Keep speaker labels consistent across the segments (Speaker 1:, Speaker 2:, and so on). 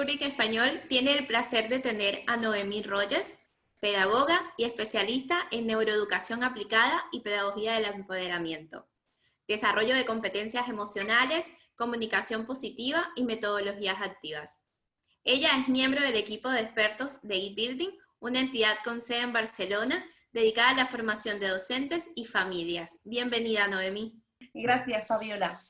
Speaker 1: Rubrik Español tiene el placer de tener a Noemí Rogers, pedagoga y especialista en neuroeducación aplicada y pedagogía del empoderamiento, desarrollo de competencias emocionales, comunicación positiva y metodologías activas. Ella es miembro del equipo de expertos de eBuilding, una entidad con sede en Barcelona dedicada a la formación de docentes y familias. Bienvenida, Noemí.
Speaker 2: Gracias, Fabiola.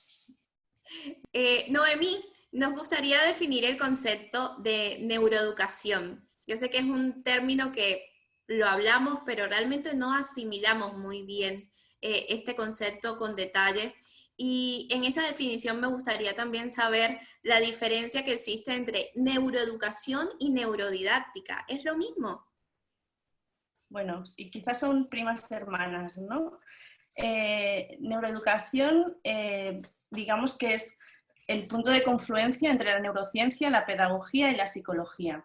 Speaker 1: Noemí, nos gustaría definir el concepto de neuroeducación. Yo sé que es un término que lo hablamos, pero realmente no asimilamos muy bien este concepto con detalle. Y en esa definición me gustaría también saber la diferencia que existe entre neuroeducación y neurodidáctica. ¿Es lo mismo?
Speaker 2: Bueno, y quizás son primas hermanas, ¿no? Neuroeducación, digamos que es el punto de confluencia entre la neurociencia, la pedagogía y la psicología.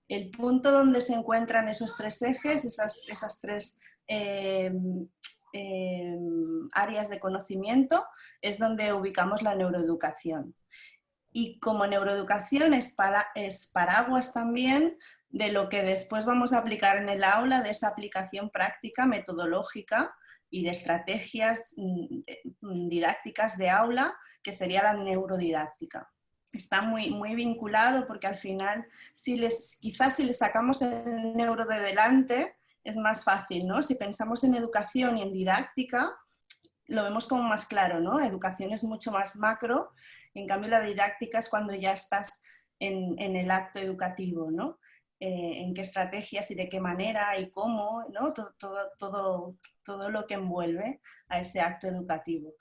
Speaker 2: El punto donde se encuentran esos tres ejes, esas tres áreas de conocimiento, es donde ubicamos la neuroeducación. Y como neuroeducación es paraguas también de lo que después vamos a aplicar en el aula, de esa aplicación práctica, metodológica y de estrategias didácticas de aula, que sería la neurodidáctica. Está muy vinculado porque al final, quizás si le sacamos el neuro de delante, es más fácil, ¿no? Si pensamos en educación y en didáctica, lo vemos como más claro, ¿no? Educación es mucho más macro, en cambio la didáctica es cuando ya estás en el acto educativo, ¿no? En qué estrategias y de qué manera y cómo, ¿no? Todo lo que envuelve a ese acto educativo.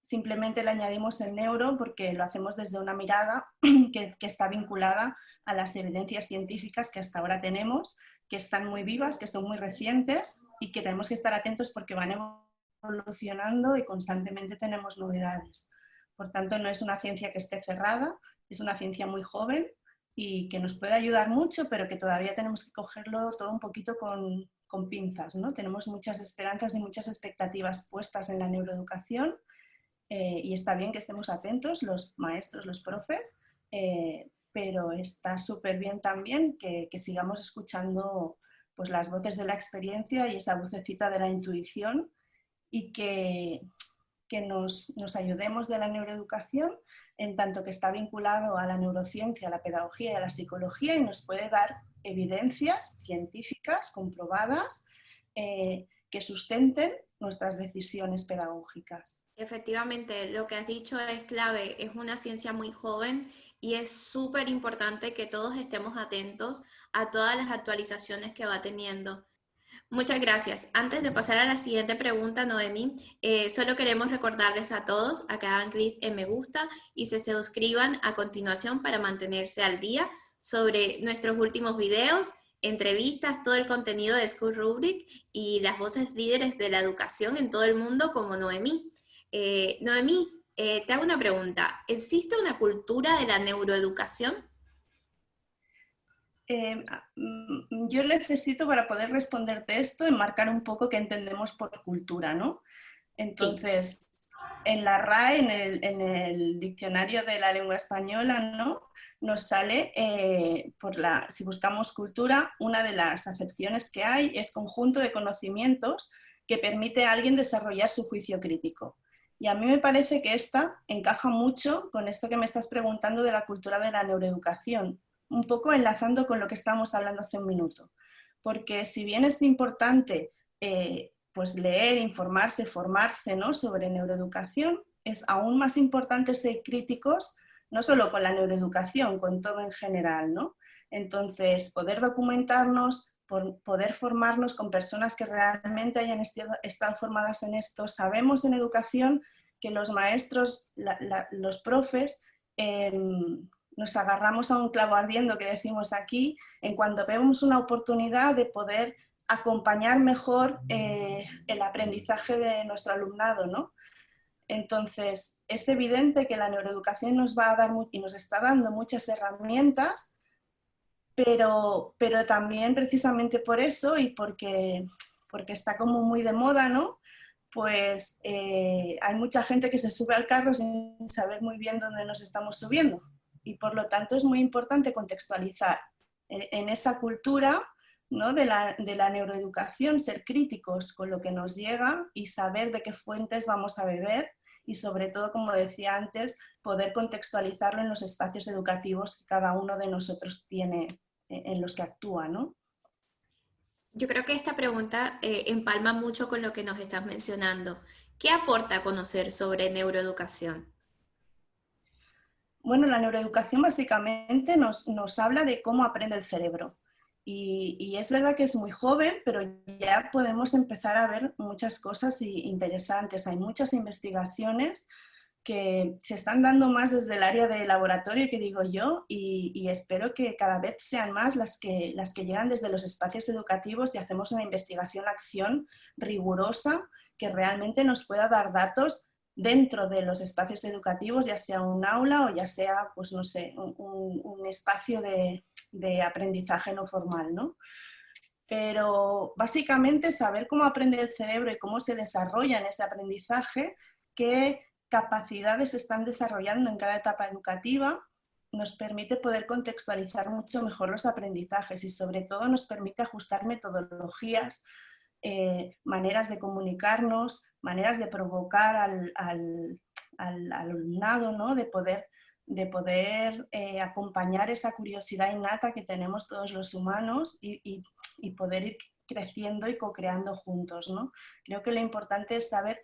Speaker 2: Simplemente le añadimos el neuro porque lo hacemos desde una mirada que está vinculada a las evidencias científicas que hasta ahora tenemos, que están muy vivas, que son muy recientes y que tenemos que estar atentos porque van evolucionando y constantemente tenemos novedades. Por tanto, no es una ciencia que esté cerrada, es una ciencia muy joven y que nos puede ayudar mucho, pero que todavía tenemos que cogerlo todo un poquito con pinzas, ¿no? Tenemos muchas esperanzas y muchas expectativas puestas en la neuroeducación y está bien que estemos atentos, los maestros, los profes, pero está súper bien también que sigamos escuchando pues, las voces de la experiencia y esa vocecita de la intuición y que nos ayudemos de la neuroeducación en tanto que está vinculado a la neurociencia, a la pedagogía y a la psicología y nos puede dar evidencias científicas comprobadas que sustenten nuestras decisiones pedagógicas.
Speaker 1: Efectivamente, lo que has dicho es clave, es una ciencia muy joven y es súper importante que todos estemos atentos a todas las actualizaciones que va teniendo. Muchas gracias. Antes de pasar a la siguiente pregunta, Noemí, solo queremos recordarles a todos a que hagan clic en me gusta y se suscriban a continuación para mantenerse al día sobre nuestros últimos videos, entrevistas, todo el contenido de School Rubric y las voces líderes de la educación en todo el mundo como Noemí. Noemí, te hago una pregunta. ¿Existe una cultura de la neuroeducación?
Speaker 2: Yo necesito para poder responderte esto enmarcar un poco qué entendemos por cultura, ¿no? Entonces, sí. En la RAE, en el diccionario de la lengua española, ¿no? Nos sale, si buscamos cultura, una de las acepciones que hay es conjunto de conocimientos que permite a alguien desarrollar su juicio crítico. Y a mí me parece que esta encaja mucho con esto que me estás preguntando de la cultura de la neuroeducación, un poco enlazando con lo que estábamos hablando hace un minuto. Porque si bien es importante pues leer, informarse, formarse, ¿no? sobre neuroeducación, es aún más importante ser críticos, no solo con la neuroeducación, con todo en general, ¿no? Entonces, poder documentarnos, poder formarnos con personas que realmente hayan estado formadas en esto. Sabemos en educación que los maestros, los profes, nos agarramos a un clavo ardiendo que decimos aquí, en cuanto vemos una oportunidad de poder acompañar mejor el aprendizaje de nuestro alumnado, ¿no? Entonces, es evidente que la neuroeducación nos va a dar y nos está dando muchas herramientas, pero también precisamente por eso y porque está como muy de moda, ¿no? Pues hay mucha gente que se sube al carro sin saber muy bien dónde nos estamos subiendo. y por lo tanto es muy importante contextualizar en esa cultura, ¿no?, de la neuroeducación, ser críticos con lo que nos llega y saber de qué fuentes vamos a beber y sobre todo, como decía antes, poder contextualizarlo en los espacios educativos que cada uno de nosotros tiene en los que actúa, ¿no?
Speaker 1: Yo creo que esta pregunta empalma mucho con lo que nos estás mencionando. ¿Qué aporta conocer sobre neuroeducación?
Speaker 2: Bueno, la neuroeducación básicamente nos habla de cómo aprende el cerebro. Y es verdad que es muy joven, pero ya podemos empezar a ver muchas cosas interesantes. Hay muchas investigaciones que se están dando más desde el área de laboratorio, que digo yo, y espero que cada vez sean más las que llegan desde los espacios educativos y hacemos una investigación-acción rigurosa que realmente nos pueda dar datos dentro de los espacios educativos, ya sea un aula o ya sea, pues no sé, un espacio de aprendizaje no formal, ¿no? Pero básicamente saber cómo aprende el cerebro y cómo se desarrolla en ese aprendizaje, qué capacidades se están desarrollando en cada etapa educativa, nos permite poder contextualizar mucho mejor los aprendizajes y sobre todo nos permite ajustar metodologías, maneras de comunicarnos, maneras de provocar al alumnado, ¿no?, de poder acompañar esa curiosidad innata que tenemos todos los humanos y poder ir creciendo y co-creando juntos, ¿no? Creo que lo importante es saber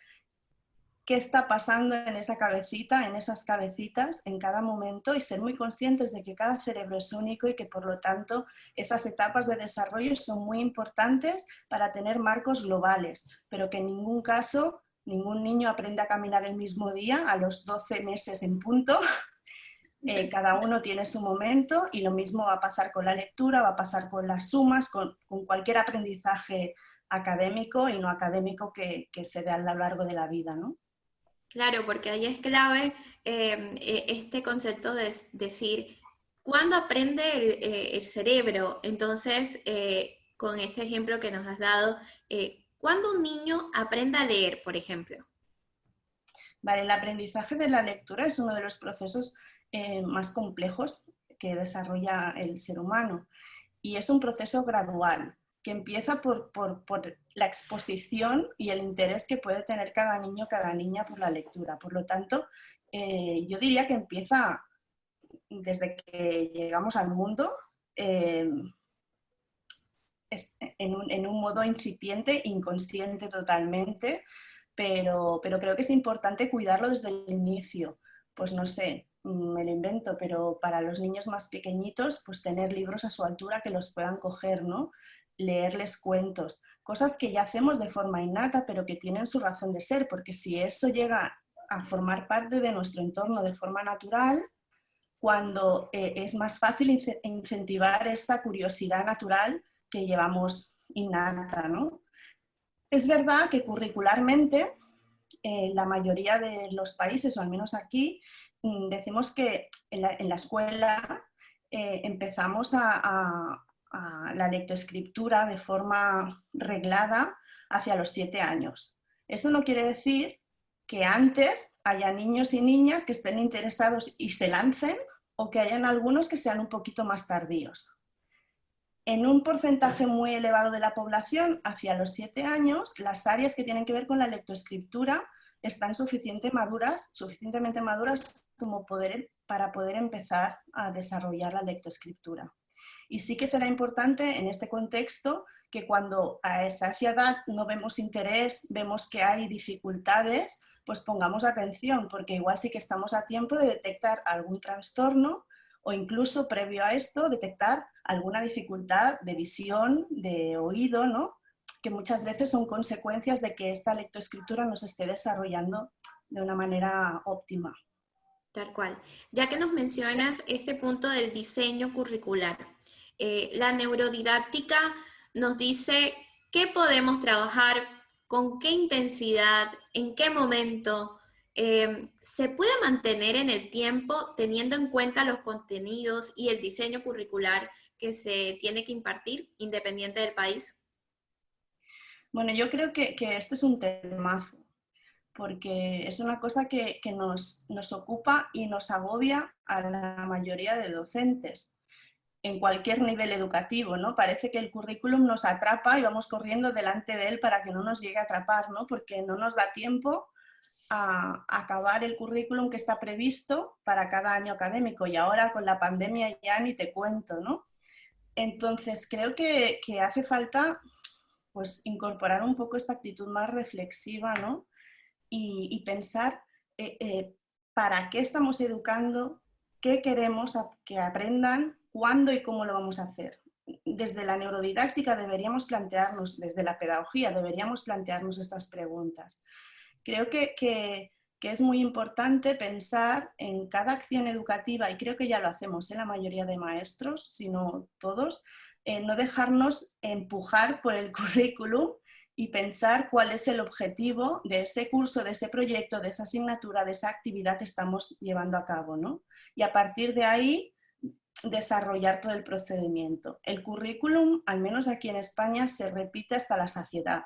Speaker 2: qué está pasando en esa cabecita, en esas cabecitas, en cada momento y ser muy conscientes de que cada cerebro es único y que por lo tanto esas etapas de desarrollo son muy importantes para tener marcos globales, pero que en ningún caso ningún niño aprende a caminar el mismo día a los 12 meses en punto. Cada uno tiene su momento y lo mismo va a pasar con la lectura, va a pasar con las sumas, con cualquier aprendizaje académico y no académico que se dé a lo largo de la vida, ¿no?
Speaker 1: Claro, porque ahí es clave este concepto de decir, ¿cuándo aprende el cerebro? Entonces, con este ejemplo que nos has dado, ¿cuándo un niño aprende a leer, por ejemplo?
Speaker 2: Vale, el aprendizaje de la lectura es uno de los procesos más complejos que desarrolla el ser humano y es un proceso gradual que empieza por la exposición y el interés que puede tener cada niño, cada niña por la lectura. Por lo tanto, yo diría que empieza desde que llegamos al mundo eh, en un modo incipiente, inconsciente totalmente, pero creo que es importante cuidarlo desde el inicio. Pues no sé, me lo invento, pero para los niños más pequeñitos, pues tener libros a su altura que los puedan coger, ¿no? Leerles cuentos, cosas que ya hacemos de forma innata, pero que tienen su razón de ser, porque si eso llega a formar parte de nuestro entorno de forma natural, cuando es más fácil incentivar esta curiosidad natural que llevamos innata, ¿no? Es verdad que curricularmente la mayoría de los países, o al menos aquí, decimos que en la escuela empezamos a la lectoescritura de forma reglada hacia los 7 años. Eso no quiere decir que antes haya niños y niñas que estén interesados y se lancen, o que hayan algunos que sean un poquito más tardíos. En un porcentaje muy elevado de la población, hacia los 7 años, las áreas que tienen que ver con la lectoescritura están suficientemente maduras como para poder empezar a desarrollar la lectoescritura. Y sí que será importante en este contexto que cuando a esa edad no vemos interés, vemos que hay dificultades, pues pongamos atención, porque igual sí que estamos a tiempo de detectar algún trastorno o incluso previo a esto detectar alguna dificultad de visión, de oído, ¿no?, que muchas veces son consecuencias de que esta lectoescritura no se esté desarrollando de una manera óptima.
Speaker 1: Tal cual. Ya que nos mencionas este punto del diseño curricular, la neurodidáctica nos dice qué podemos trabajar, con qué intensidad, en qué momento. ¿Se puede mantener en el tiempo teniendo en cuenta los contenidos y el diseño curricular que se tiene que impartir independiente del país?
Speaker 2: Bueno, yo creo que este es un temazo, porque es una cosa que nos ocupa y nos agobia a la mayoría de docentes en cualquier nivel educativo, ¿no? Parece que el currículum nos atrapa y vamos corriendo delante de él para que no nos llegue a atrapar, ¿no? Porque no nos da tiempo a acabar el currículum que está previsto para cada año académico, y ahora con la pandemia ya ni te cuento, ¿no? Entonces creo que hace falta, pues, incorporar un poco esta actitud más reflexiva, ¿no? Y pensar para qué estamos educando, qué queremos que aprendan, cuándo y cómo lo vamos a hacer. Desde la neurodidáctica deberíamos plantearnos, desde la pedagogía deberíamos plantearnos estas preguntas. Creo que es muy importante pensar en cada acción educativa, y creo que ya lo hacemos en la mayoría de maestros, si no todos, no dejarnos empujar por el currículum y pensar cuál es el objetivo de ese curso, de ese proyecto, de esa asignatura, de esa actividad que estamos llevando a cabo, ¿no? Y a partir de ahí desarrollar todo el procedimiento. El currículum, al menos aquí en España, se repite hasta la saciedad.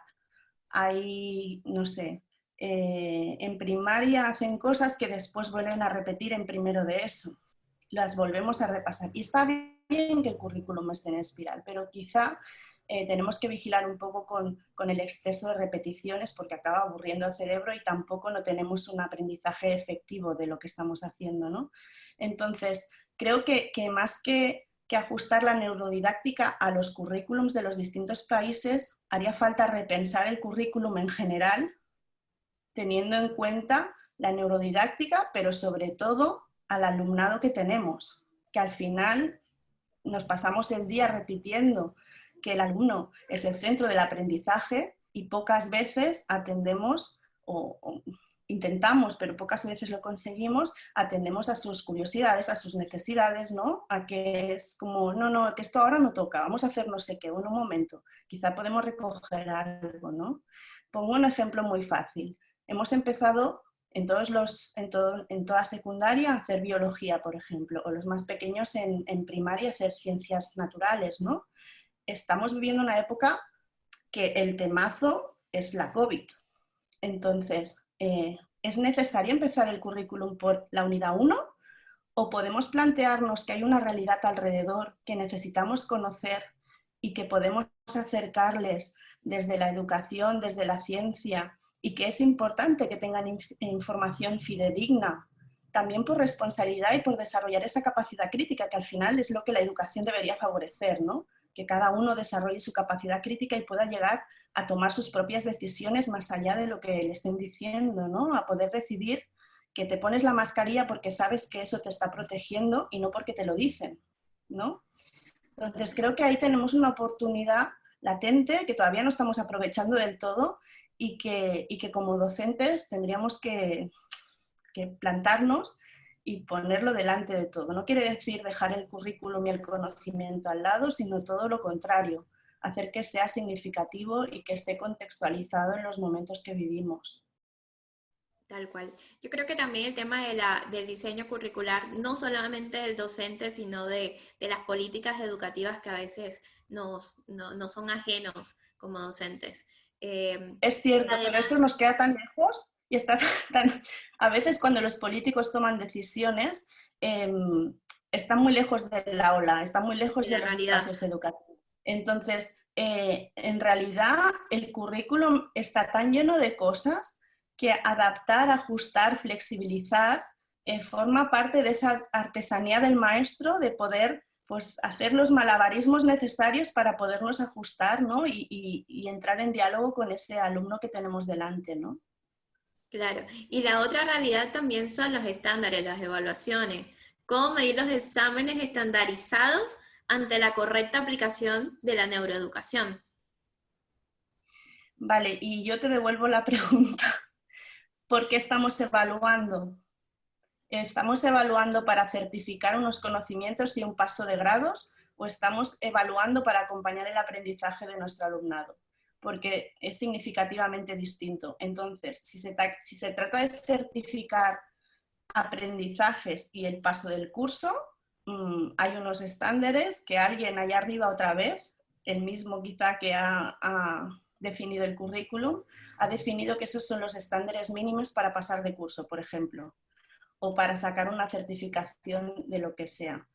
Speaker 2: Hay, no sé, en primaria hacen cosas que después vuelven a repetir en primero de eso. Las volvemos a repasar. Y está bien que el currículum esté en espiral, pero quizá tenemos que vigilar un poco con el exceso de repeticiones, porque acaba aburriendo al cerebro y tampoco no tenemos un aprendizaje efectivo de lo que estamos haciendo, ¿no? Entonces, creo que más que ajustar la neurodidáctica a los currículums de los distintos países, haría falta repensar el currículum en general, teniendo en cuenta la neurodidáctica, pero sobre todo al alumnado que tenemos, que al final nos pasamos el día repitiendo que el alumno es el centro del aprendizaje y pocas veces atendemos o intentamos, pero pocas veces lo conseguimos, atendemos a sus curiosidades, a sus necesidades, ¿no? A que es como, no, que esto ahora no toca, vamos a hacer no sé qué, en un momento, quizá podemos recoger algo, ¿no? Pongo un ejemplo muy fácil. Hemos empezado en toda secundaria a hacer biología, por ejemplo, o los más pequeños en primaria a hacer ciencias naturales, ¿no? Estamos viviendo una época que el temazo es la COVID. Entonces, ¿es necesario empezar el currículum por la unidad 1 o podemos plantearnos que hay una realidad alrededor que necesitamos conocer y que podemos acercarles desde la educación, desde la ciencia, y que es importante que tengan información fidedigna, también por responsabilidad y por desarrollar esa capacidad crítica, que al final es lo que la educación debería favorecer, ¿no? Que cada uno desarrolle su capacidad crítica y pueda llegar a tomar sus propias decisiones más allá de lo que le estén diciendo, ¿no? A poder decidir que te pones la mascarilla porque sabes que eso te está protegiendo y no porque te lo dicen, ¿no? Entonces creo que ahí tenemos una oportunidad latente que todavía no estamos aprovechando del todo y que como docentes tendríamos que plantarnos y ponerlo delante de todo. No quiere decir dejar el currículum y el conocimiento al lado, sino todo lo contrario, hacer que sea significativo y que esté contextualizado en los momentos que vivimos.
Speaker 1: Tal cual. Yo creo que también el tema del diseño curricular, no solamente del docente, sino de las políticas educativas que a veces no son ajenos como docentes.
Speaker 2: Es cierto, pero eso
Speaker 1: Además,
Speaker 2: nos queda tan lejos y está a veces cuando los políticos toman decisiones, eh, están muy lejos de la ola, están muy lejos
Speaker 1: de
Speaker 2: de
Speaker 1: la
Speaker 2: los
Speaker 1: realidad.
Speaker 2: espacios educativos. Entonces, en realidad el currículum está tan lleno de cosas que adaptar, ajustar, flexibilizar, forma parte de esa artesanía del maestro de poder, pues, hacer los malabarismos necesarios para podernos ajustar, ¿no? y entrar en diálogo con ese alumno que tenemos delante, ¿no?
Speaker 1: Claro. Y la otra realidad también son los estándares, las evaluaciones. ¿Cómo medir los exámenes estandarizados ante la correcta aplicación de la neuroeducación?
Speaker 2: Vale, y yo te devuelvo la pregunta. ¿Por qué estamos evaluando? ¿Estamos evaluando para certificar unos conocimientos y un paso de grados o estamos evaluando para acompañar el aprendizaje de nuestro alumnado? Porque es significativamente distinto. Entonces, si se trata de certificar aprendizajes y el paso del curso, hay unos estándares que alguien allá arriba otra vez, el mismo quizá que ha definido el currículum, ha definido que esos son los estándares mínimos para pasar de curso, por ejemplo, o para sacar una certificación de lo que sea.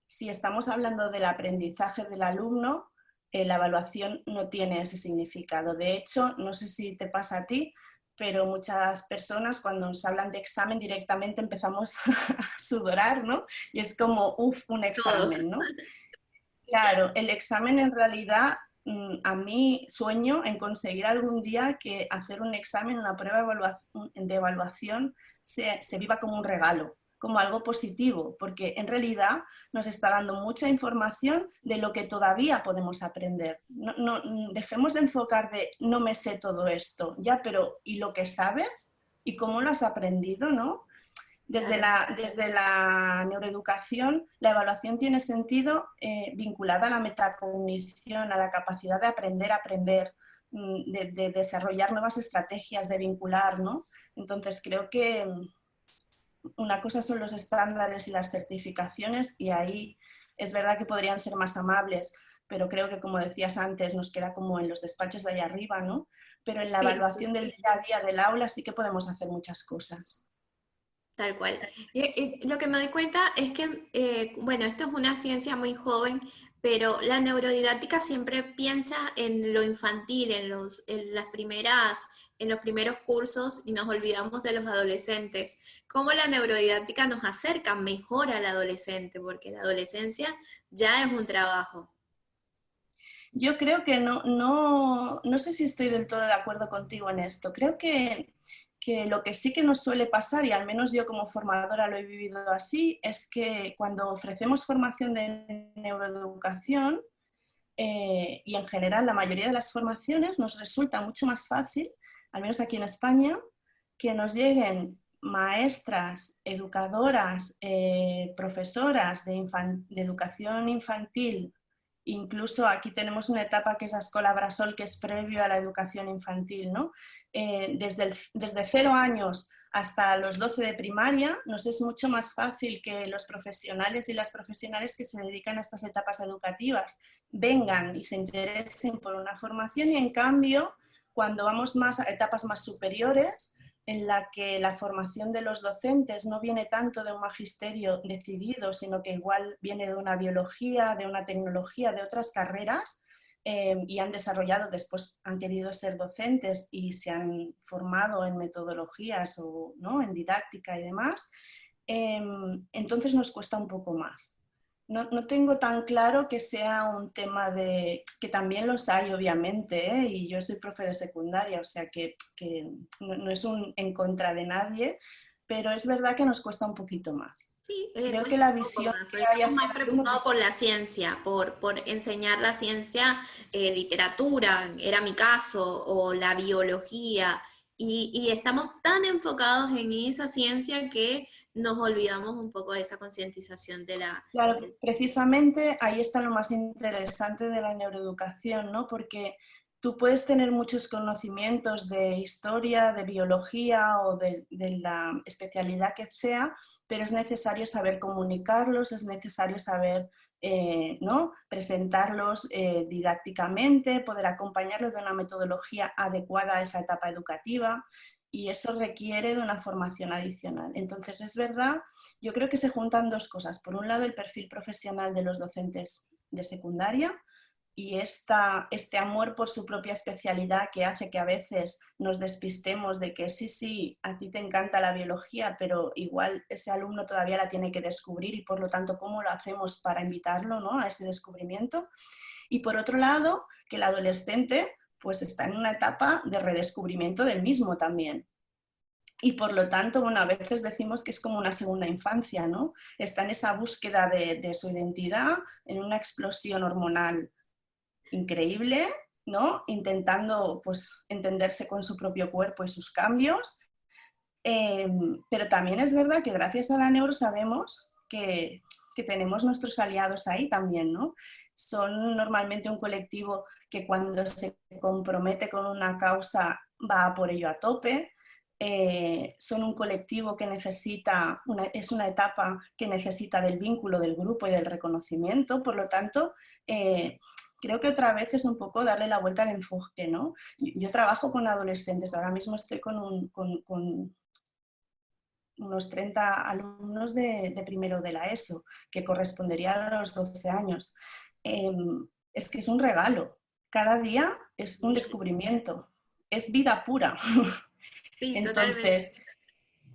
Speaker 2: Si estamos hablando del aprendizaje del alumno, la evaluación no tiene ese significado. De hecho, no sé si te pasa a ti, pero muchas personas cuando nos hablan de examen directamente empezamos a sudorar, ¿no? Y es como, uff, un
Speaker 1: Todos.
Speaker 2: examen, ¿no? Claro, el examen en realidad, a mí sueño en conseguir algún día que hacer un examen, una prueba de evaluación, se viva como un regalo, como algo positivo, porque en realidad nos está dando mucha información de lo que todavía podemos aprender. Dejemos de enfocar de no me sé todo esto, ya, pero ¿y lo que sabes? ¿Y cómo lo has aprendido, no?
Speaker 1: Claro.
Speaker 2: Desde la neuroeducación, la evaluación tiene sentido vinculada a la metacognición, a la capacidad de aprender a aprender, de desarrollar nuevas estrategias, de vincular, ¿no? Entonces creo que una cosa son los estándares y las certificaciones y ahí es verdad que podrían ser más amables, pero creo que como decías antes nos queda como en los despachos de ahí arriba, ¿no? Pero en la
Speaker 1: Sí,
Speaker 2: evaluación del día a día del aula sí que podemos hacer muchas cosas.
Speaker 1: tal cual. Lo que me doy cuenta es que, bueno, esto es una ciencia muy joven, pero la neurodidáctica siempre piensa en lo infantil, en los primeros cursos y nos olvidamos de los adolescentes. Cómo la neurodidáctica nos acerca mejor al adolescente, porque la adolescencia ya es un trabajo.
Speaker 2: Yo creo que no sé si estoy del todo de acuerdo contigo en esto. Creo que lo que sí que nos suele pasar, y al menos yo como formadora lo he vivido así, es que cuando ofrecemos formación de neuroeducación, y en general la mayoría de las formaciones nos resulta mucho más fácil, al menos aquí en España, que nos lleguen maestras, educadoras, profesoras de educación infantil. Incluso aquí tenemos una etapa que es la Escola Brasol, que es previo a la educación infantil, ¿no? Desde 0 años hasta los 12 de primaria, nos es mucho más fácil que los profesionales y las profesionales que se dedican a estas etapas educativas vengan y se interesen por una formación y en cambio, cuando vamos más a etapas más superiores, en la que la formación de los docentes no viene tanto de un magisterio decidido, sino que igual viene de una biología, de una tecnología, de otras carreras, y han desarrollado, después han querido ser docentes y se han formado en metodologías o ¿no? en didáctica y demás, entonces nos cuesta un poco más. No tengo tan claro que sea un tema de, que también los hay obviamente, ¿eh? Y yo soy profe de secundaria, o sea que no es un en contra de nadie, pero es verdad que nos cuesta un poquito más.
Speaker 1: Sí,
Speaker 2: Creo que
Speaker 1: cuesta
Speaker 2: la
Speaker 1: un poco
Speaker 2: visión
Speaker 1: más,
Speaker 2: que
Speaker 1: pero
Speaker 2: hay
Speaker 1: estamos
Speaker 2: hacia
Speaker 1: más
Speaker 2: el alumno
Speaker 1: preocupados por la ciencia, por enseñar la ciencia, literatura, era mi caso, o la biología, y estamos tan enfocados en esa ciencia que nos olvidamos un poco de esa concientización de la...
Speaker 2: claro, precisamente ahí está lo más interesante de la neuroeducación, ¿no? Porque tú puedes tener muchos conocimientos de historia, de biología o de la especialidad que sea, pero es necesario saber comunicarlos, es necesario saber ¿no? presentarlos didácticamente, poder acompañarlos de una metodología adecuada a esa etapa educativa y eso requiere de una formación adicional. Entonces, es verdad, yo creo que se juntan dos cosas. Por un lado, el perfil profesional de los docentes de secundaria y este amor por su propia especialidad que hace que a veces nos despistemos de que sí, a ti te encanta la biología, pero igual ese alumno todavía la tiene que descubrir y por lo tanto, ¿cómo lo hacemos para invitarlo, ¿no? a ese descubrimiento? Y por otro lado, que el adolescente pues está en una etapa de redescubrimiento del mismo también. Y por lo tanto, bueno, a veces decimos que es como una segunda infancia, ¿no? Está en esa búsqueda de su identidad, en una explosión hormonal increíble, ¿no? Intentando pues entenderse con su propio cuerpo y sus cambios. Pero también es verdad que gracias a la neuro sabemos que tenemos nuestros aliados ahí también, ¿no? Son normalmente un colectivo que cuando se compromete con una causa va por ello a tope. Son un colectivo que necesita, es una etapa que necesita del vínculo del grupo y del reconocimiento, por lo tanto, creo que otra vez es un poco darle la vuelta al enfoque, ¿no? Yo trabajo con adolescentes, ahora mismo estoy con unos 30 alumnos de primero de la ESO, que correspondería a los 12 años. Es que es un regalo. Cada día es un descubrimiento. Es vida pura.
Speaker 1: Sí, totalmente.
Speaker 2: Entonces,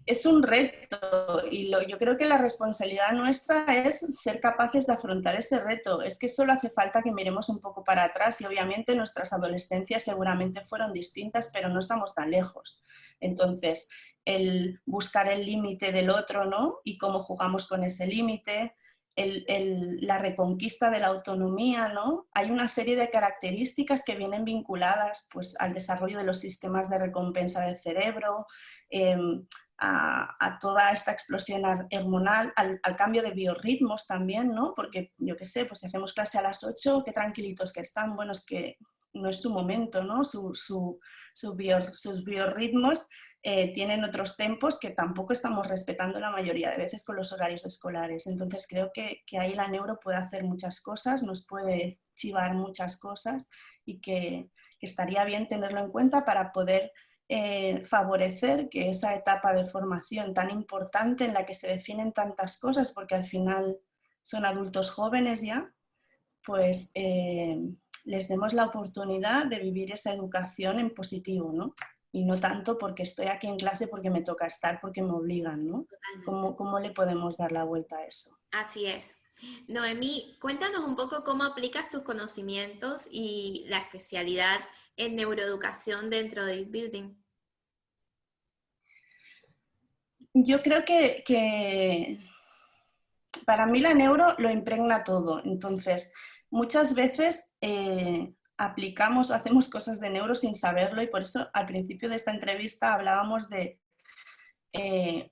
Speaker 2: es un reto y yo creo que la responsabilidad nuestra es ser capaces de afrontar ese reto. Es que solo hace falta que miremos un poco para atrás y obviamente nuestras adolescencias seguramente fueron distintas, pero no estamos tan lejos. Entonces, el buscar el límite del otro, ¿no? Y cómo jugamos con ese límite, la reconquista de la autonomía, ¿no? Hay una serie de características que vienen vinculadas, pues, al desarrollo de los sistemas de recompensa del cerebro, a toda esta explosión hormonal, al cambio de biorritmos también, ¿no? Porque, yo qué sé, pues si hacemos clase a las 8, qué tranquilitos que están, bueno, es que no es su momento, ¿no? Sus biorritmos tienen otros tempos que tampoco estamos respetando la mayoría de veces con los horarios escolares. Entonces creo que ahí la neuro puede hacer muchas cosas, nos puede chivar muchas cosas y que estaría bien tenerlo en cuenta para poder favorecer que esa etapa de formación tan importante en la que se definen tantas cosas, porque al final son adultos jóvenes ya, pues les demos la oportunidad de vivir esa educación en positivo, ¿no? Y no tanto porque estoy aquí en clase porque me toca estar, porque me obligan, ¿no?
Speaker 1: Totalmente.
Speaker 2: ¿Cómo le podemos dar la vuelta a eso?
Speaker 1: Así es. Noemí, cuéntanos un poco cómo aplicas tus conocimientos y la especialidad en neuroeducación dentro de Building.
Speaker 2: Yo creo que para mí la neuro lo impregna todo. Entonces, muchas veces aplicamos o hacemos cosas de neuro sin saberlo y por eso al principio de esta entrevista hablábamos de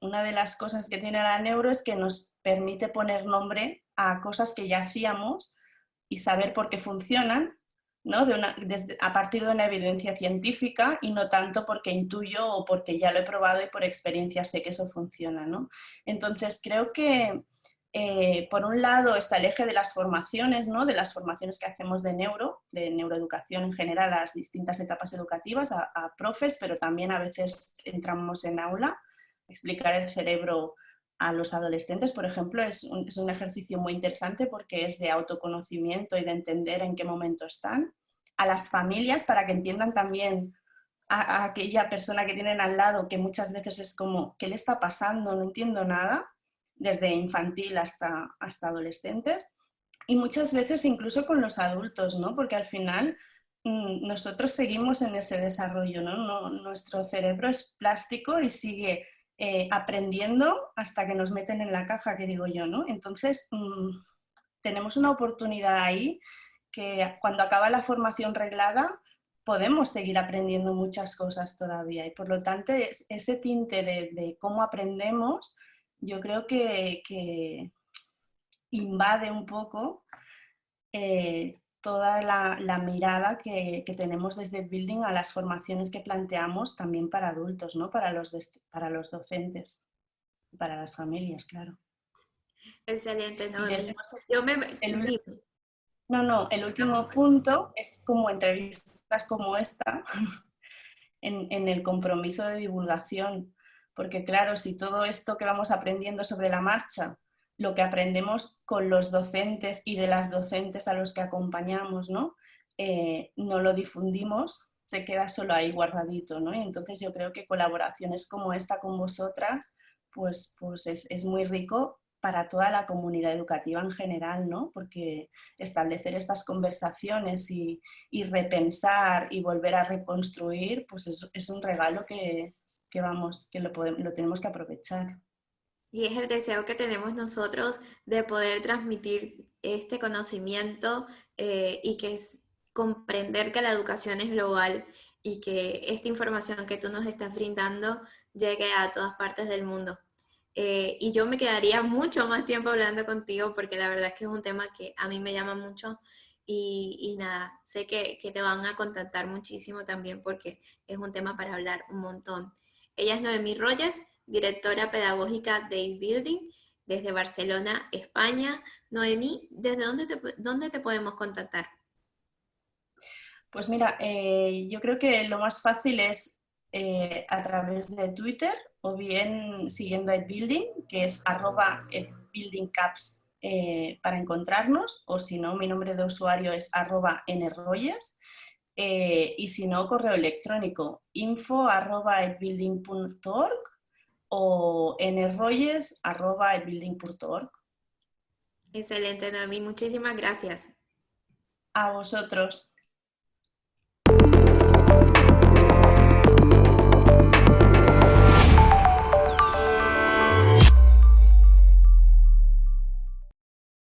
Speaker 2: una de las cosas que tiene la neuro es que nos permite poner nombre a cosas que ya hacíamos y saber por qué funcionan, ¿no? A partir de una evidencia científica y no tanto porque intuyo o porque ya lo he probado y por experiencia sé que eso funciona, ¿no? Entonces creo que por un lado está el eje de las formaciones, ¿no? De las formaciones que hacemos de neuroeducación en general a las distintas etapas educativas, a profes, pero también a veces entramos en aula, explicar el cerebro a los adolescentes, por ejemplo, es un ejercicio muy interesante porque es de autoconocimiento y de entender en qué momento están. A las familias para que entiendan también a aquella persona que tienen al lado, que muchas veces es como, ¿qué le está pasando? No entiendo nada, desde infantil hasta adolescentes. Y muchas veces incluso con los adultos, ¿no? Porque al final nosotros seguimos en ese desarrollo, ¿no? Nuestro cerebro es plástico y sigue aprendiendo hasta que nos meten en la caja, que digo yo, ¿no? Entonces, tenemos una oportunidad ahí que cuando acaba la formación reglada podemos seguir aprendiendo muchas cosas todavía y por lo tanto ese tinte de cómo aprendemos yo creo que invade un poco toda la mirada que tenemos desde Building a las formaciones que planteamos también para adultos, ¿no? Para los docentes, para las familias, claro.
Speaker 1: Excelente,
Speaker 2: Y
Speaker 1: Noemí.
Speaker 2: después,
Speaker 1: Yo me...
Speaker 2: el,
Speaker 1: Dime.
Speaker 2: el último punto es como entrevistas como esta en el compromiso de divulgación, porque claro, si todo esto que vamos aprendiendo sobre la marcha, lo que aprendemos con los docentes y de las docentes a los que acompañamos, ¿no? No lo difundimos, se queda solo ahí guardadito, ¿no? Y entonces yo creo que colaboraciones como esta con vosotras, pues es muy rico para toda la comunidad educativa en general, ¿no? Porque establecer estas conversaciones y repensar y volver a reconstruir, pues es un regalo que lo tenemos que aprovechar.
Speaker 1: Y es el deseo que tenemos nosotros de poder transmitir este conocimiento y que es comprender que la educación es global y que esta información que tú nos estás brindando llegue a todas partes del mundo. Y yo me quedaría mucho más tiempo hablando contigo porque la verdad es que es un tema que a mí me llama mucho y nada, sé que te van a contactar muchísimo también porque es un tema para hablar un montón. Ella es Noemí Royes, directora pedagógica de Building desde Barcelona, España. Noemí, ¿desde dónde te podemos contactar?
Speaker 2: Pues mira, yo creo que lo más fácil es a través de Twitter o bien siguiendo a EdBuilding, que es @EdBuildingCaps para encontrarnos, o si no, mi nombre de usuario es @nrolles, y si no, correo electrónico info@edbuilding.org o nrolles@edbuilding.org.
Speaker 1: Excelente, Noemí. Muchísimas gracias.
Speaker 2: A vosotros.